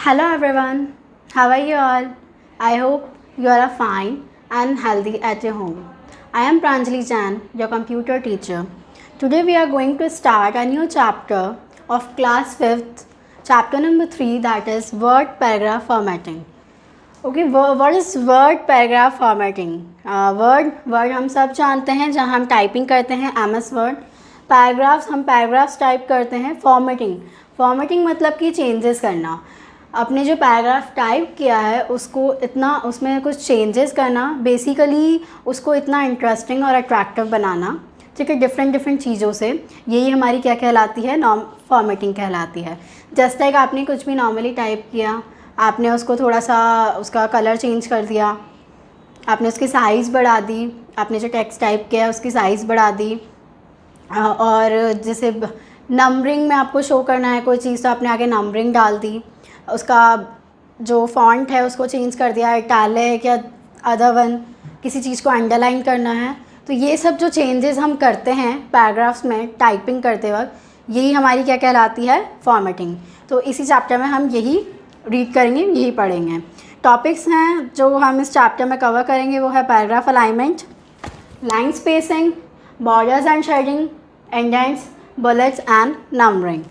Hello everyone, how are you all? I hope you are fine and healthy at your home. I am Pranjali Jan, your computer teacher. Today we are going to start a new chapter of class 5th, chapter number 3, that is word paragraph formatting. Okay, what is word paragraph formatting? Word हम सब जानते हैं, जहाँ हम typing करते हैं MS Word. Paragraphs हम paragraphs type करते हैं. फॉर्मेटिंग मतलब कि चेंजेस करना. अपने जो पैराग्राफ टाइप किया है उसमें कुछ चेंजेस करना, बेसिकली उसको इतना इंटरेस्टिंग और अट्रैक्टिव बनाना. ठीक है, डिफरेंट चीज़ों से. यही हमारी क्या कहलाती है? फॉर्मेटिंग कहलाती है. जस्ट लाइक आपने कुछ भी नॉर्मली टाइप किया, आपने उसको थोड़ा सा उसका कलर चेंज कर दिया, आपने उसकी साइज़ बढ़ा दी, आपने जो टेक्स्ट टाइप किया है उसकी साइज़ बढ़ा दी. और जैसे नंबरिंग में आपको शो करना है कोई चीज़, तो आपने आगे नंबरिंग डाल दी. उसका जो फॉन्ट है उसको चेंज कर दिया, इटैलिक या अदर वन, किसी चीज़ को अंडरलाइन करना है. तो ये सब जो चेंजेस हम करते हैं पैराग्राफ्स में टाइपिंग करते वक्त, यही हमारी क्या कहलाती है? फॉर्मेटिंग. तो इसी चैप्टर में हम यही रीड करेंगे, यही पढ़ेंगे. टॉपिक्स हैं जो हम इस चैप्टर में कवर करेंगे, वो है paragraph alignment, line spacing, borders and shading, indents, bullets and numbering.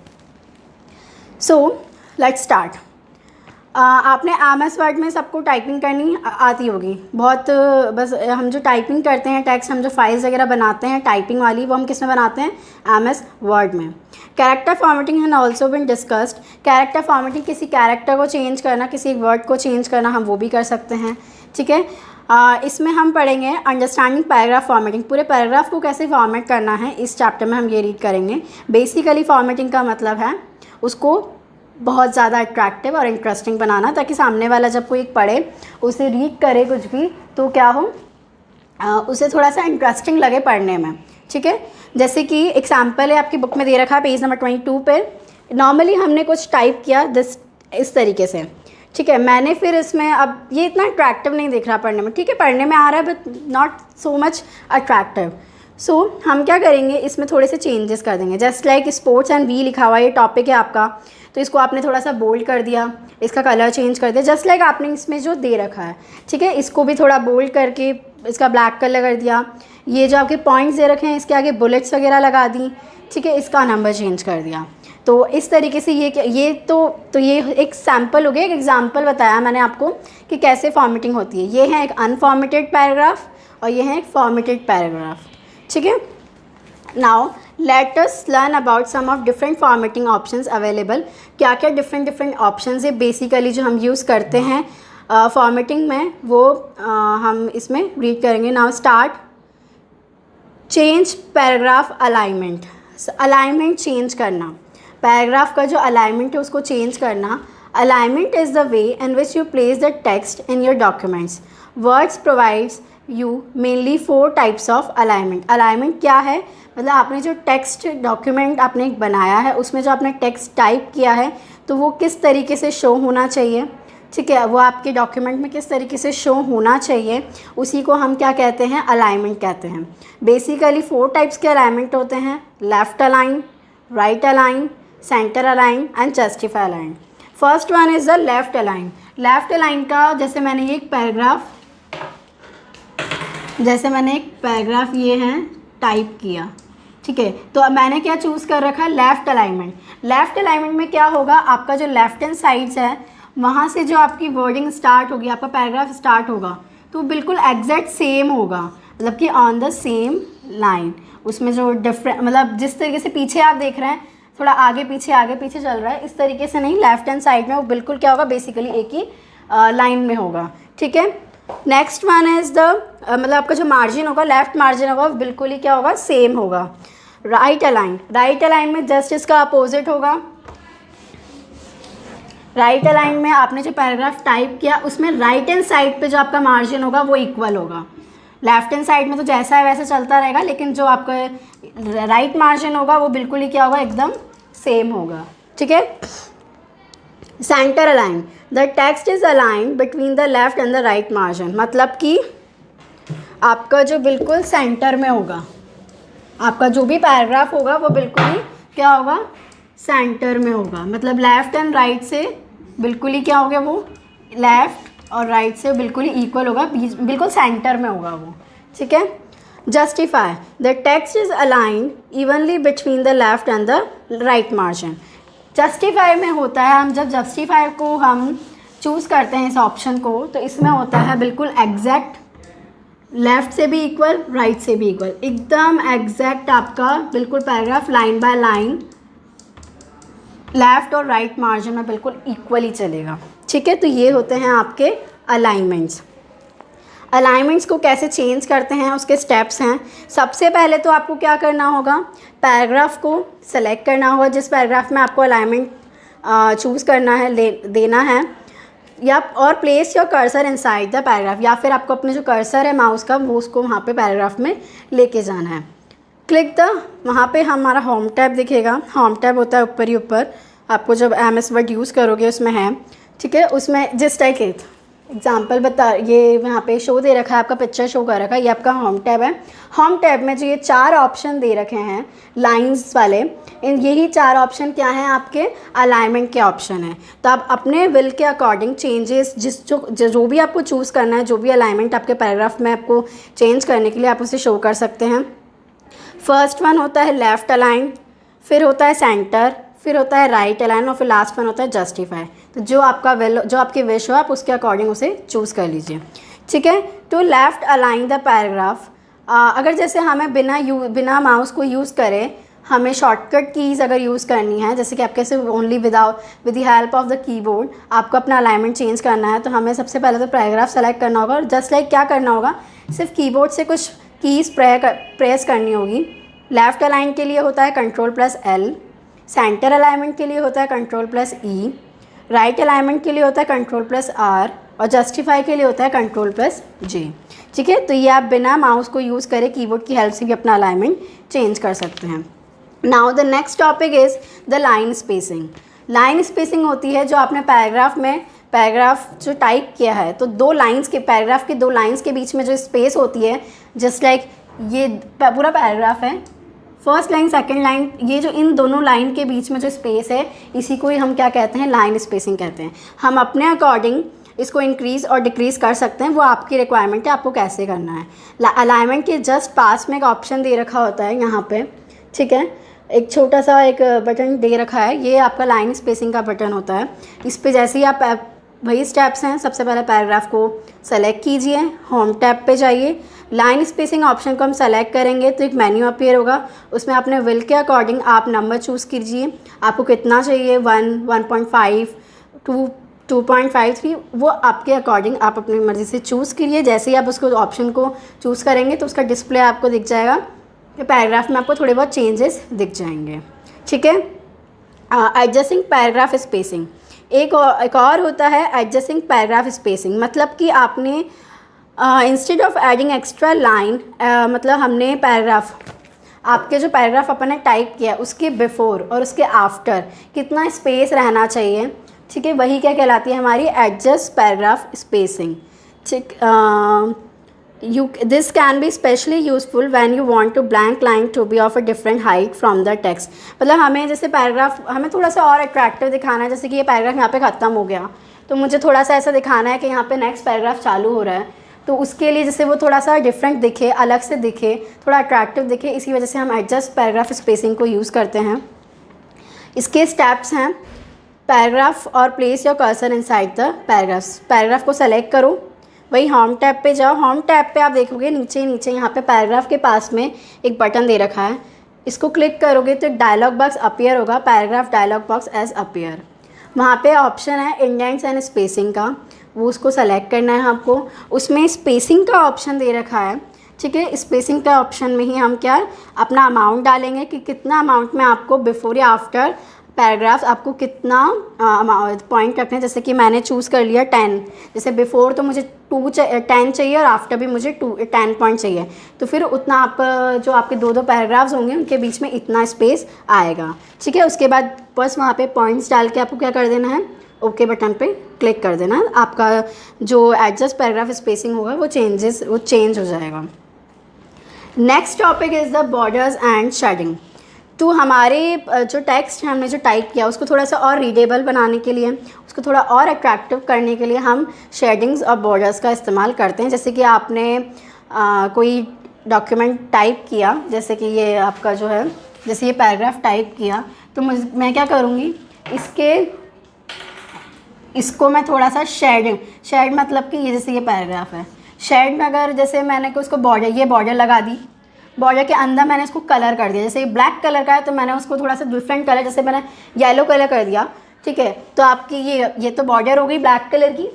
So let's start. आपने MS वर्ड में सबको टाइपिंग करनी आती होगी बहुत. बस हम जो टाइपिंग करते हैं टेक्स्ट, हम जो फाइल्स वगैरह बनाते हैं टाइपिंग वाली, वो हम किस में बनाते हैं? MS वर्ड में. Character formatting has also been discussed. Character formatting, किसी कैरेक्टर को चेंज करना, किसी वर्ड को चेंज करना, हम वो भी कर सकते हैं. ठीक है, इसमें हम पढ़ेंगे अंडरस्टैंडिंग पैराग्राफ फॉर्मेटिंग. पूरे पैराग्राफ को कैसे फॉर्मेट करना है इस चैप्टर में हम ये रीड करेंगे. बेसिकली फॉर्मेटिंग का मतलब है उसको बहुत ज़्यादा अट्रैक्टिव और इंटरेस्टिंग बनाना, ताकि सामने वाला जब कोई पढ़े, उसे रीड करे कुछ भी, तो क्या हो, उसे थोड़ा सा इंटरेस्टिंग लगे पढ़ने में. ठीक है, जैसे कि एग्जाम्पल है आपकी बुक में दे रखा है पेज नंबर 22 पे. नॉर्मली हमने कुछ टाइप किया इस तरीके से. ठीक है, मैंने फिर इसमें, अब ये इतना अट्रैक्टिव नहीं दिख रहा पढ़ने में. ठीक है, पढ़ने में आ रहा है but not so much attractive. So हम क्या करेंगे, इसमें थोड़े से चेंजेस कर देंगे. Just like sports and we लिखा हुआ है, ये टॉपिक है आपका, तो इसको आपने थोड़ा सा बोल्ड कर दिया, इसका कलर चेंज कर दिया, जस्ट लाइक आपने इसमें जो दे रखा है. ठीक है, इसको भी थोड़ा बोल्ड करके इसका ब्लैक कलर कर दिया. ये जो आपके पॉइंट्स दे रखे हैं, इसके आगे बुलेट्स वगैरह लगा दी. ठीक है, इसका नंबर चेंज कर दिया. तो इस तरीके से ये एक सैम्पल हो गया, एक एग्जाम्पल बताया मैंने आपको कि कैसे फॉर्मेटिंग होती है. ये है एक अनफॉर्मेटेड पैराग्राफ और ये है एक फॉर्मेटेड पैराग्राफ. ठीक है, now let us learn about some of different formatting options available. क्या क्या डिफरेंट ऑप्शंस है बेसिकली जो हम यूज़ करते हैं फॉर्मेटिंग में, वो हम इसमें रीड करेंगे. Now start. Change paragraph alignment. Alignment change करना, पैराग्राफ का जो अलाइनमेंट है उसको चेंज करना. Alignment is the way in which you place the text in your documents. Words provides you mainly 4 types of alignment. Alignment क्या है? मतलब आपने जो टेक्स्ट डॉक्यूमेंट आपने बनाया है, उसमें जो आपने टेक्स्ट टाइप किया है, तो वो किस तरीके से शो होना चाहिए. ठीक है, वो आपके डॉक्यूमेंट में किस तरीके से शो होना चाहिए, उसी को हम क्या कहते हैं? अलाइनमेंट कहते हैं. बेसिकली 4 टाइप्स के अलाइनमेंट होते हैं: left align, right align, centre align and justify align. First one is the left align. Left align का, जैसे मैंने एक पैराग्राफ ये है टाइप किया. ठीक है, तो अब मैंने क्या चूज़ कर रखा है? Left alignment. लेफ़्ट अलाइनमेंट में क्या होगा, आपका जो लेफ़्ट हैंड साइड्स है, वहाँ से जो आपकी वर्डिंग स्टार्ट होगी, आपका पैराग्राफ स्टार्ट होगा, तो बिल्कुल एग्जैक्ट सेम होगा, मतलब कि ऑन द सेम लाइन. उसमें जो डिफरेंट, मतलब जिस तरीके से पीछे आप देख रहे हैं, थोड़ा आगे पीछे चल रहा है, इस तरीके से नहीं. लेफ़्ट हैंड साइड में वो बिल्कुल क्या होगा, बेसिकली एक ही लाइन में होगा. ठीक है, नेक्स्ट वन इज़ मतलब आपका जो मार्जिन होगा, लेफ़्ट मार्जिन होगा, बिल्कुल ही क्या होगा, सेम होगा. Right align. राइट अलाइन में जस्ट इसका अपोजिट होगा. राइट अलाइन में आपने जो पैराग्राफ टाइप किया, उसमें राइट हैंड साइड पे जो आपका मार्जिन होगा वो इक्वल होगा. लेफ्ट हैंड साइड में तो जैसा है वैसा चलता रहेगा, लेकिन जो आपका राइट मार्जिन होगा वो बिल्कुल ही क्या होगा, एकदम सेम होगा. ठीक है. Centre align. The text is align between the left and the right margin. मतलब कि आपका जो बिल्कुल सेंटर में होगा, आपका जो भी पैराग्राफ होगा वो बिल्कुल ही क्या होगा, सेंटर में होगा. मतलब लेफ़्ट एंड राइट से बिल्कुल ही क्या हो गया, वो लेफ्ट और राइट से बिल्कुल ही इक्वल होगा, बिल्कुल सेंटर में होगा वो, ठीक है। Justify, the text is aligned evenly between the left and the right margin. Justify में होता है, हम जब जस्टिफाई को हम चूज़ करते हैं इस ऑप्शन को, तो इसमें होता है बिल्कुल एग्जैक्ट, लेफ़्ट से भी इक्वल, राइट से भी इक्वल, एकदम एग्जैक्ट आपका बिल्कुल paragraph line by line left और राइट मार्जिन में बिल्कुल इक्वली चलेगा, ठीक है। तो ये होते हैं आपके अलाइनमेंट्स। अलाइनमेंट्स को कैसे चेंज करते हैं, उसके स्टेप्स हैं। सबसे पहले तो आपको क्या करना होगा, पैराग्राफ को सेलेक्ट करना होगा, जिस पैराग्राफ में आपको अलाइनमेंट चूज़ करना है, देना है, या और place your cursor inside the paragraph, या फिर आपको अपने जो कर्सर है माउस का वो उसको वहाँ पे पैराग्राफ में लेके जाना है। क्लिक द, वहाँ पे हमारा होम टैब दिखेगा, होम टैब होता है ऊपर ही ऊपर, आपको जब MS वर्ड यूज़ करोगे उसमें है, ठीक है। उसमें जिस टाइप के एग्जाम्पल बता, ये यहाँ पे शो दे रखा है, आपका पिक्चर शो कर रखा है, ये आपका होम टैब है। होम टैब में जो ये 4 ऑप्शन दे रखे हैं लाइंस वाले, यही 4 ऑप्शन क्या हैं, आपके अलाइनमेंट के ऑप्शन हैं। तो आप अपने विल के अकॉर्डिंग चेंजेस जो भी आपको चूज़ करना है, जो भी अलाइनमेंट आपके पैराग्राफ में आपको चेंज करने के लिए आप उसे शो कर सकते हैं। फर्स्ट वन होता है लेफ़्ट अलाइन, फिर होता है सेंटर, फिर होता है राइट अलाइन, और फिर लास्ट वन होता है जस्टिफाई। तो जो आपका जो आपकी विश हो आप उसके अकॉर्डिंग उसे चूज़ कर लीजिए, ठीक है। तो लेफ़्ट अलाइन द पैराग्राफ, अगर जैसे हमें बिना माउस को यूज़ करें हमें शॉर्टकट कीज़ अगर यूज़ करनी है, जैसे कि आप कैसे only with the help of the keyboard आपको अपना अलाइनमेंट चेंज करना है, तो हमें सबसे पहले तो पैराग्राफ सेलेक्ट करना होगा, और जस्ट लाइक क्या करना होगा, सिर्फ कीबोर्ड से कुछ कीज़ प्रेस करनी होगी। लेफ़्ट अलाइन के लिए होता है Ctrl+L, सेंटर अलाइनमेंट के लिए होता है Ctrl+E, राइट अलाइनमेंट के लिए होता है Ctrl+R, और जस्टिफाई के लिए होता है Ctrl+J, ठीक है। तो ये आप बिना माउस को यूज़ करें कीबोर्ड की हेल्प से भी अपना अलाइनमेंट चेंज कर सकते हैं। Now the next topic is the line spacing. Line spacing होती है जो आपने पैराग्राफ जो टाइप किया है, तो पैराग्राफ के 2 लाइन्स के बीच में जो स्पेस होती है, जस्ट लाइक ये पूरा पैराग्राफ है, फर्स्ट लाइन सेकंड लाइन, ये जो इन दोनों लाइन के बीच में जो स्पेस है इसी को ही हम क्या कहते हैं, लाइन स्पेसिंग कहते हैं। हम अपने अकॉर्डिंग इसको इंक्रीज़ और डिक्रीज़ कर सकते हैं, वो आपकी रिक्वायरमेंट है, आपको कैसे करना है। अलाइनमेंट के जस्ट पास में एक ऑप्शन दे रखा होता है यहाँ पे, ठीक है, एक छोटा सा एक बटन दे रखा है, ये आपका लाइन स्पेसिंग का बटन होता है। इस पर जैसे ही आप वही स्टेप्स हैं, सबसे पहले पैराग्राफ को सेलेक्ट कीजिए, होम टैब पे जाइए, लाइन स्पेसिंग ऑप्शन को हम सेलेक्ट करेंगे तो एक मेन्यू अपीयर होगा, उसमें अपने विल के अकॉर्डिंग आप नंबर चूज़ कीजिए, आपको कितना चाहिए, 1, 1.5, 2, 2.53, वो आपके अकॉर्डिंग आप अपनी मर्ज़ी से चूज़ करिए। जैसे ही आप उसको ऑप्शन को चूज़ करेंगे तो उसका डिस्प्ले आपको दिख जाएगा, पैराग्राफ में आपको थोड़े बहुत चेंजेस दिख जाएंगे, ठीक है। एडजस्टिंग पैराग्राफ स्पेसिंग, एक और होता है एडजस्टिंग पैराग्राफ स्पेसिंग, मतलब कि आपने instead of adding extra line, मतलब हमने आपके जो पैराग्राफ अपन ने टाइप किया उसके बिफोर और उसके आफ्टर कितना स्पेस रहना चाहिए, ठीक है, वही क्या कहलाती है हमारी एडजस्ट पैराग्राफ स्पेसिंग, ठीक। This can be especially useful when you want to blank line to be of a different height from the text। मतलब हमें जैसे पैराग्राफ हमें थोड़ा सा और अट्रैक्टिव दिखाना है, जैसे कि ये पैराग्राफ यहाँ पे ख़त्म हो गया तो मुझे थोड़ा सा ऐसा दिखाना है कि यहाँ पे नेक्स्ट पैराग्राफ चालू हो रहा है, तो उसके लिए जैसे वो थोड़ा सा डिफरेंट दिखे, अलग से दिखे, थोड़ा अट्रैक्टिव दिखे, इसी वजह से हम एडजस्ट पैराग्राफ स्पेसिंग को यूज़ करते हैं। इसके स्टेप्स हैं पैराग्राफ और place your cursor inside the paragraph को सेलेक्ट करो, वही होम टैब पे जाओ, होम टैब पे आप देखोगे नीचे यहाँ पे पैराग्राफ के पास में एक बटन दे रखा है, इसको क्लिक करोगे तो एक डायलॉग बॉक्स अपीयर होगा, paragraph dialog box as appear, वहाँ पे ऑप्शन है इंडेंट्स एंड स्पेसिंग का, वो उसको सेलेक्ट करना है आपको। उसमें स्पेसिंग का ऑप्शन दे रखा है, ठीक है, स्पेसिंग का ऑप्शन में ही हम क्या अपना अमाउंट डालेंगे कि कितना अमाउंट में आपको बिफोर या आफ्टर पैराग्राफ आपको कितना पॉइंट रखना है। जैसे कि मैंने चूज़ कर लिया 10, जैसे बिफोर तो मुझे 10 चाहिए और आफ्टर भी मुझे 10 पॉइंट चाहिए, तो फिर उतना आप जो आपके 2 पैराग्राफ्स होंगे उनके बीच में इतना स्पेस आएगा, ठीक है। उसके बाद बस वहाँ पे पॉइंट्स डाल के आपको क्या कर देना है, ओके बटन पे क्लिक कर देना, आपका जो एडजस्ट पैराग्राफ स्पेसिंग होगा वो चेंज हो जाएगा। Next topic is the borders and shading. तो हमारे जो टेक्स्ट हमने जो टाइप किया उसको थोड़ा सा और रीडेबल बनाने के लिए, उसको थोड़ा और अट्रैक्टिव करने के लिए हम शेडिंग्स और बॉर्डर्स का इस्तेमाल करते हैं। जैसे कि आपने कोई डॉक्यूमेंट टाइप किया, जैसे कि ये आपका जो है, जैसे ये पैराग्राफ टाइप किया, तो मैं क्या करूँगी, इसको मैं थोड़ा सा शेड मतलब कि ये जैसे ये पैराग्राफ है, शेड में अगर जैसे मैंने उसको ये बॉर्डर लगा दी, बॉर्डर के अंदर मैंने इसको कलर कर दिया, जैसे ये ब्लैक कलर का है तो मैंने उसको थोड़ा सा डिफरेंट कलर, जैसे मैंने येलो कलर कर दिया, ठीक है। तो आपकी ये तो बॉर्डर हो गई ब्लैक कलर की,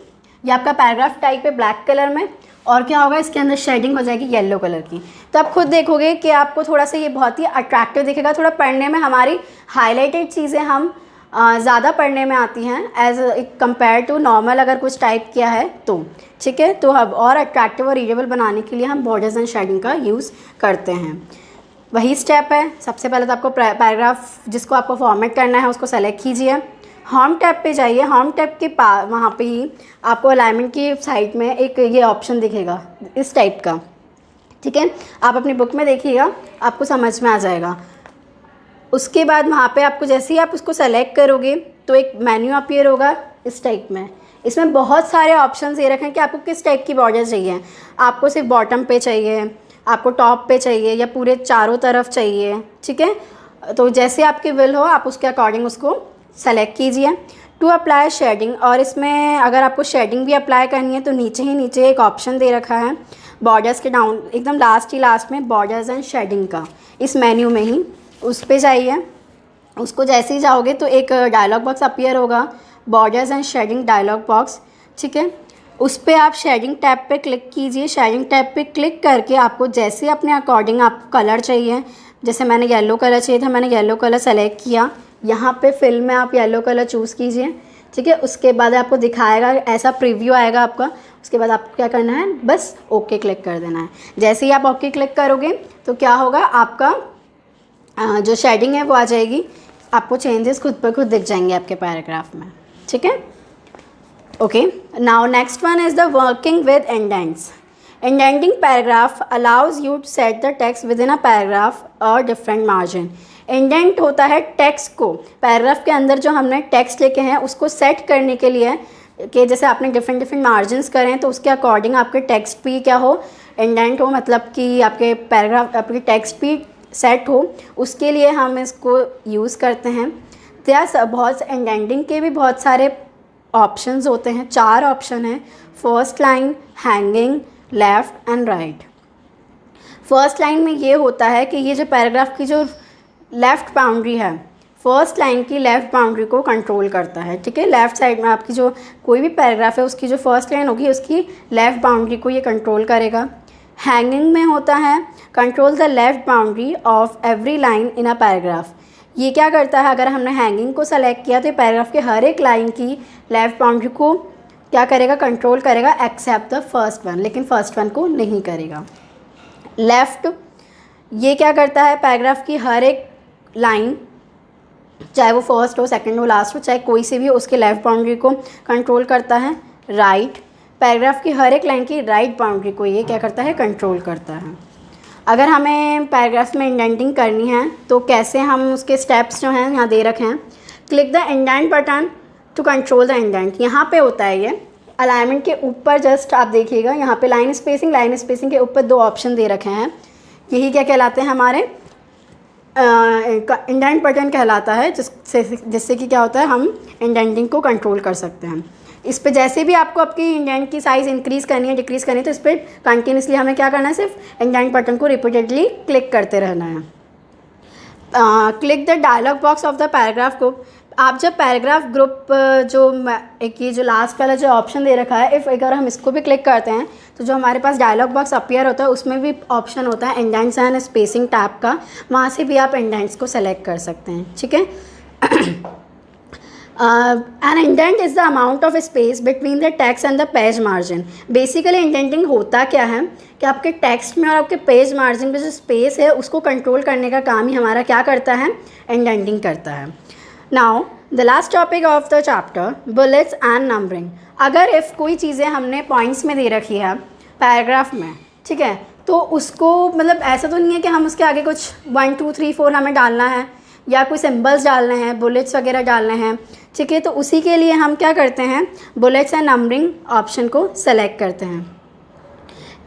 ये आपका पैराग्राफ टाइप है ब्लैक कलर में, और क्या होगा, इसके अंदर शेडिंग हो जाएगी येलो कलर की। तो आप खुद देखोगे कि आपको थोड़ा सा ये बहुत ही अट्रैक्टिव दिखेगा, थोड़ा पढ़ने में हमारी हाईलाइटेड चीज़ें हम ज़्यादा पढ़ने में आती हैं एज कंपेयर टू नॉर्मल अगर कुछ टाइप किया है तो, ठीक है। तो अब और अट्रैक्टिव और रीडेबल बनाने के लिए हम बॉर्डर्स एंड शेडिंग का यूज़ करते हैं। वही स्टेप है, सबसे पहले तो आपको पैराग्राफ जिसको आपको फॉर्मेट करना है उसको सेलेक्ट कीजिए, होम टैब पे जाइए, होम टैब के वहाँ पे ही आपको अलाइनमेंट की साइड में एक ये ऑप्शन दिखेगा इस टाइप का, ठीक है। आप अपनी बुक में देखिएगा, आपको समझ में आ जाएगा। उसके बाद वहाँ पे आपको जैसे ही आप उसको सेलेक्ट करोगे तो एक मेन्यू अपीयर होगा इस टाइप में। इसमें बहुत सारे ऑप्शंस ये रखें कि आपको किस टाइप की बॉर्डर चाहिए, आपको सिर्फ बॉटम पे चाहिए, आपको टॉप पे चाहिए, या पूरे चारों तरफ चाहिए, ठीक है। तो जैसे आपकी विल हो आप उसके अकॉर्डिंग उसको सेलेक्ट कीजिए। टू अप्लाई शेडिंग, और इसमें अगर आपको शेडिंग भी अप्लाई करनी है तो नीचे एक ऑप्शन दे रखा है बॉर्डर्स के डाउन एकदम लास्ट में, बॉर्डर्स एंड शेडिंग का, इस मेन्यू में ही उस पे जाइए। उसको जैसे ही जाओगे तो एक डायलॉग बॉक्स अपीयर होगा, borders and shading dialog box, ठीक है। उस पर आप शेडिंग टैब पे क्लिक कीजिए। शेडिंग टैब पे क्लिक करके आपको जैसे अपने अकॉर्डिंग आपको कलर चाहिए, जैसे मैंने येलो कलर चाहिए था, मैंने येलो कलर सेलेक्ट किया, यहाँ पे फिल में आप येलो कलर चूज़ कीजिए, ठीक है। उसके बाद आपको दिखाएगा, ऐसा प्रीव्यू आएगा आपका। उसके बाद आपको क्या करना है, बस ओके क्लिक कर देना है। जैसे ही आप ओके क्लिक करोगे तो क्या होगा, आपका जो शेडिंग है वो आ जाएगी, आपको चेंजेस खुद पर खुद दिख जाएंगे आपके पैराग्राफ में, ठीक है। Okay, now next one is the working with indents. Indenting paragraph allows you to set the text within a paragraph और डिफरेंट मार्जिन। इंडेंट होता है टेक्स्ट को, पैराग्राफ के अंदर जो हमने टेक्स्ट लिखे हैं उसको सेट करने के लिए, कि जैसे आपने डिफरेंट मार्जिन्स करें तो उसके अकॉर्डिंग आपके टेक्स्ट भी क्या हो, इंडेंट हो, मतलब कि आपके पैराग्राफ आपके टेक्स्ट भी सेट हो, उसके लिए हम इसको यूज़ करते हैं। तो बहुत इंडेंटिंग के भी बहुत सारे ऑप्शंस होते हैं, 4 ऑप्शन हैं, first line, hanging, left and right. First line में ये होता है कि ये जो पैराग्राफ की जो लेफ़्ट बाउंड्री है, फर्स्ट लाइन की लेफ़्ट बाउंड्री को कंट्रोल करता है, ठीक है। लेफ़्ट साइड में आपकी जो कोई भी पैराग्राफ है उसकी जो फर्स्ट लाइन होगी उसकी लेफ़्ट बाउंड्री को ये कंट्रोल करेगा। हैंगिंग में होता है control the left boundary of every line in a paragraph. ये क्या करता है, अगर हमने हैंगिंग को सेलेक्ट किया तो पैराग्राफ के हर एक लाइन की लेफ़्ट बाउंड्री को क्या करेगा, कंट्रोल करेगा, एक्सेप्ट द फर्स्ट वन, लेकिन फर्स्ट वन को नहीं करेगा। लेफ़्ट ये क्या करता है, पैराग्राफ की हर एक लाइन, चाहे वो फर्स्ट हो, सेकंड हो, लास्ट हो, चाहे कोई सी भी हो, उसके लेफ़्ट बाउंड्री को कंट्रोल करता है। राइट, पैराग्राफ की हर एक लाइन की राइट बाउंड्री को ये क्या करता है, कंट्रोल करता है। अगर हमें पैराग्राफ में इंडेंटिंग करनी है तो कैसे, हम उसके स्टेप्स जो हैं यहाँ दे रखे हैं। Click the indent button to control the indent, यहाँ पे होता है ये अलाइनमेंट के ऊपर, जस्ट आप देखिएगा यहाँ पे लाइन स्पेसिंग के ऊपर 2 ऑप्शन दे रखे हैं, यही क्या कहलाते हैं, हमारे इंडेंट बटन कहलाता है, जिससे कि क्या होता है, हम इंडेंटिंग को कंट्रोल कर सकते हैं। इस पे जैसे भी आपको आपकी इंडेंट की साइज़ इंक्रीज़ करनी है, डिक्रीज़ करनी है, तो इस पर कंटिन्यूसली हमें क्या करना है, सिर्फ इंडेंट बटन को रिपीटेडली क्लिक करते रहना है। Click the dialog box of the paragraph group. आप जब पैराग्राफ ग्रुप ये जो लास्ट वाला जो ऑप्शन दे रखा है, अगर हम इसको भी क्लिक करते हैं तो जो हमारे पास डायलॉग बॉक्स अपीयर होता है उसमें भी ऑप्शन होता है इंडेंट्स एंड स्पेसिंग टैब का, वहाँ से भी आप इंडेंट्स को सेलेक्ट कर सकते हैं, ठीक है। An indent is the amount of space between the text and the page margin. Basically indenting होता क्या है कि आपके टेक्स्ट में और आपके पेज मार्जिन में जो स्पेस है उसको कंट्रोल करने का काम ही हमारा क्या करता है, इंडेंटिंग करता है। Now the last topic of the chapter, bullets and numbering. अगर इफ़ कोई चीज़ें हमने पॉइंट्स में दे रखी है पैराग्राफ में, ठीक है, तो उसको मतलब ऐसा तो नहीं है कि हम उसके आगे कुछ 1 2 3 4 हमें डालना है, या कोई सिंबल्स डालने हैं, बुलेट्स वगैरह डालने हैं, ठीक है, तो उसी के लिए हम क्या करते हैं, बुलेट्स एंड नंबरिंग ऑप्शन को सेलेक्ट करते हैं।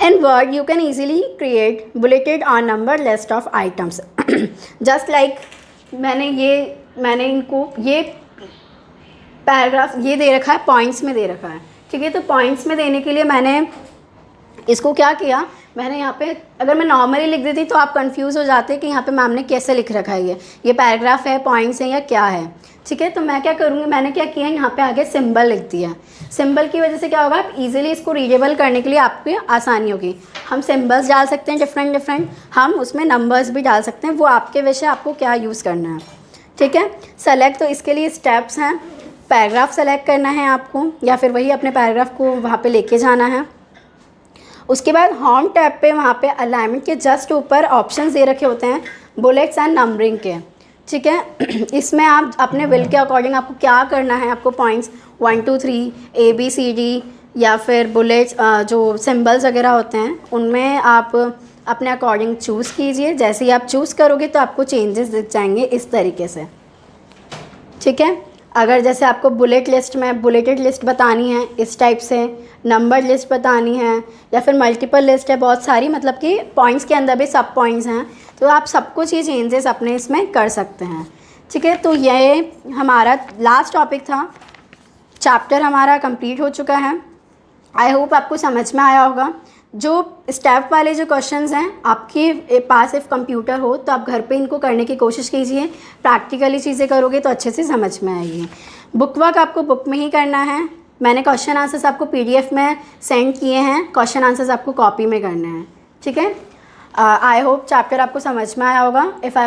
In Word, you can easily create bulleted or numbered list of items. Just like मैंने इनको ये पैराग्राफ ये दे रखा है, पॉइंट्स में दे रखा है, ठीक है, तो पॉइंट्स में देने के लिए मैंने इसको क्या किया, मैंने यहाँ पे अगर मैं नॉर्मली लिख देती तो आप कंफ्यूज हो जाते कि यहाँ पे मैम ने कैसे लिख रखा है, ये पैराग्राफ है, पॉइंट्स हैं या क्या है, ठीक है। तो मैं क्या करूँगी, मैंने क्या किया, यहाँ पे आगे सिंबल लिख दिया। सिंबल की वजह से क्या होगा, आप इजीली इसको रीडेबल करने के लिए आपको आसानी होगी। हम सिंबल्स डाल सकते हैं डिफरेंट, हम उसमें नंबर्स भी डाल सकते हैं, वो आपके विषय आपको क्या यूज़ करना है, ठीक है। सेलेक्ट, तो इसके लिए स्टेप्स हैं, पैराग्राफ सेलेक्ट करना है आपको या फिर वही अपने पैराग्राफ को वहाँ पे लेके जाना है। उसके बाद होम टैब पे वहाँ पे अलाइनमेंट के जस्ट ऊपर ऑप्शंस दे रखे होते हैं बुलेट्स एंड नंबरिंग के, ठीक है। इसमें आप अपने विल के अकॉर्डिंग आपको क्या करना है, आपको पॉइंट्स 1 2 3 ABCD या फिर बुलेट्स जो सिंबल्स वगैरह होते हैं उनमें आप अपने अकॉर्डिंग चूज़ कीजिए। जैसे ही आप चूज़ करोगे तो आपको चेंजेस दिख जाएंगे इस तरीके से, ठीक है। अगर जैसे आपको बुलेटेड लिस्ट बतानी है इस टाइप से, नंबर लिस्ट बतानी है या फिर मल्टीपल लिस्ट है बहुत सारी, मतलब कि पॉइंट्स के अंदर भी सब पॉइंट्स हैं, तो आप सब कुछ ये चेंजेस अपने इसमें कर सकते हैं, ठीक है। तो ये हमारा लास्ट टॉपिक था, चैप्टर हमारा कंप्लीट हो चुका है। आई होप आपको समझ में आया होगा। जो स्टेप वाले जो क्वेश्चंस हैं, आपके पास इफ़ कंप्यूटर हो तो आप घर पे इनको करने की कोशिश कीजिए, प्रैक्टिकली चीज़ें करोगे तो अच्छे से समझ में आएगी। बुक वर्क आपको बुक में ही करना है, मैंने क्वेश्चन आंसर्स आपको PDF में सेंड किए हैं, क्वेश्चन आंसर्स आपको कॉपी में करने हैं, ठीक है। आई होप चैप्टर आपको समझ में आया होगा। If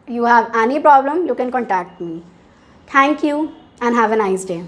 you have any problem you can contact me. Thank you and have a nice day.